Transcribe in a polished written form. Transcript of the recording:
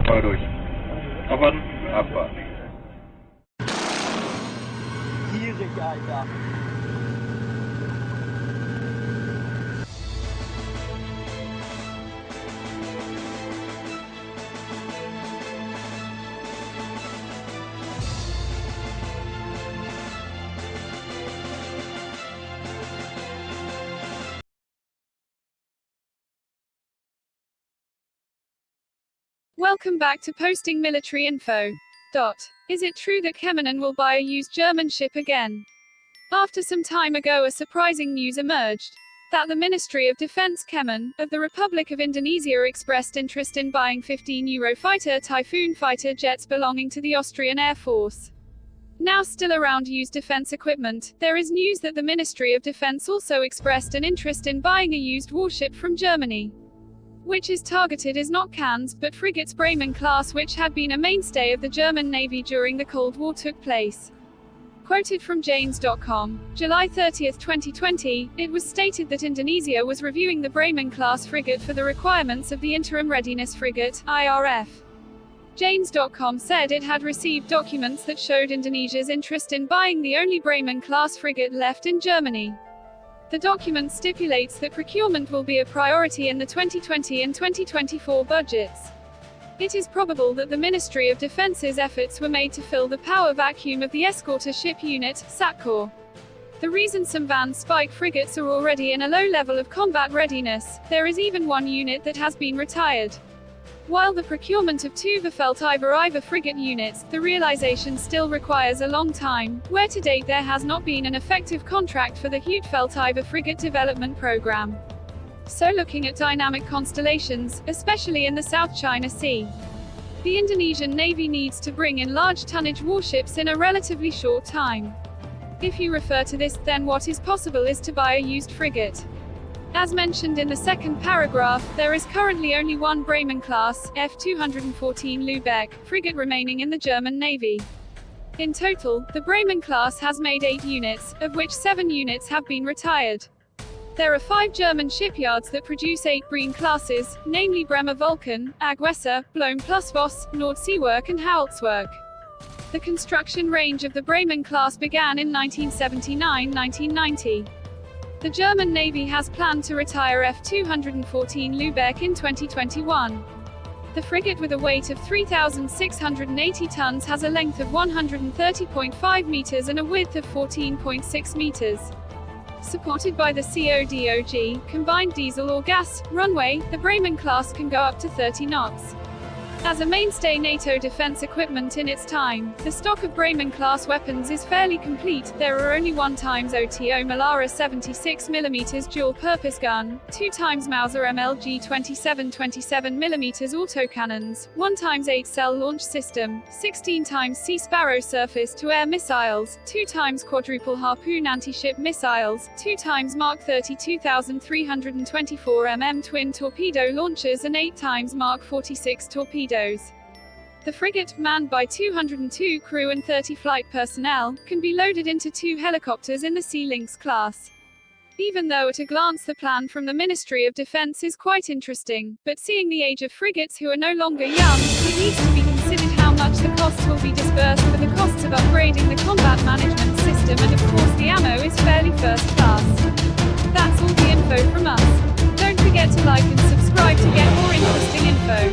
durch. Abwarten, abwarten. Gierig, Alter. Welcome back to Posting Military Info. Is it true that Kemenan will buy a used German ship again? After some time ago, a surprising news emerged that the Ministry of Defense Kemen of the Republic of Indonesia expressed interest in buying 15 Eurofighter Typhoon fighter jets belonging to the Austrian Air Force. Now still around used defense equipment, there is news that the Ministry of Defense also expressed an interest in buying a used warship from Germany, which is targeted as not cans, but frigates Bremen-Class, which had been a mainstay of the German Navy during the Cold War, took place. Quoted from Janes.com, July 30, 2020, it was stated that Indonesia was reviewing the Bremen-Class frigate for the requirements of the Interim Readiness Frigate, IRF. Janes.com said it had received documents that showed Indonesia's interest in buying the only Bremen-Class frigate left in Germany. The document stipulates that procurement will be a priority in the 2020 and 2024 budgets. It is probable that the Ministry of Defence's efforts were made to fill the power vacuum of the escorter ship unit, SATCOR. The reason some Van Spike frigates are already in a low level of combat readiness, there is even one unit that has been retired. While the procurement of two Befeltiver frigate units, the realization still requires a long time, where to date there has not been an effective contract for the Huitfeltiver frigate development program. So looking at dynamic constellations, especially in the South China Sea, the Indonesian Navy needs to bring in large tonnage warships in a relatively short time. If you refer to this, then what is possible is to buy a used frigate. As mentioned in the second paragraph, there is currently only one Bremen-Class, F-214 Lübeck, frigate remaining in the German Navy. In total, the Bremen-Class has made 8 units, of which 7 units have been retired. There are 5 German shipyards that produce 8 Bremen classes, namely Bremer Vulkan, Agwesser, Blohm plus Voss, Nordseewerk and Hautzwerk. The construction range of the Bremen-Class began in 1979-1990. The German Navy has planned to retire F-214 Lübeck in 2021. The frigate, with a weight of 3,680 tons, has a length of 130.5 meters and a width of 14.6 meters. Supported by the CODOG, combined diesel or gas, runway, the Bremen-Class can go up to 30 knots. As a mainstay NATO defense equipment in its time, the stock of Bremen-Class weapons is fairly complete. There are only 1x OTO Melara 76mm dual-purpose gun, 2x Mauser MLG 27mm autocannons, 1x 8-cell launch system, 16x Sea Sparrow surface-to-air missiles, 2x quadruple Harpoon anti-ship missiles, 2x Mark 32,324 mm twin torpedo launchers and 8x Mark 46 torpedoes. The frigate, manned by 202 crew and 30 flight personnel, can be loaded into 2 helicopters in the Sea Lynx class. Even though at a glance the plan from the Ministry of Defense is quite interesting, but seeing the age of frigates who are no longer young, it needs to be considered how much the costs will be dispersed for the costs of upgrading the combat management system, and of course the ammo is fairly first class. That's all the info from us. Don't forget to like and subscribe to get more interesting info.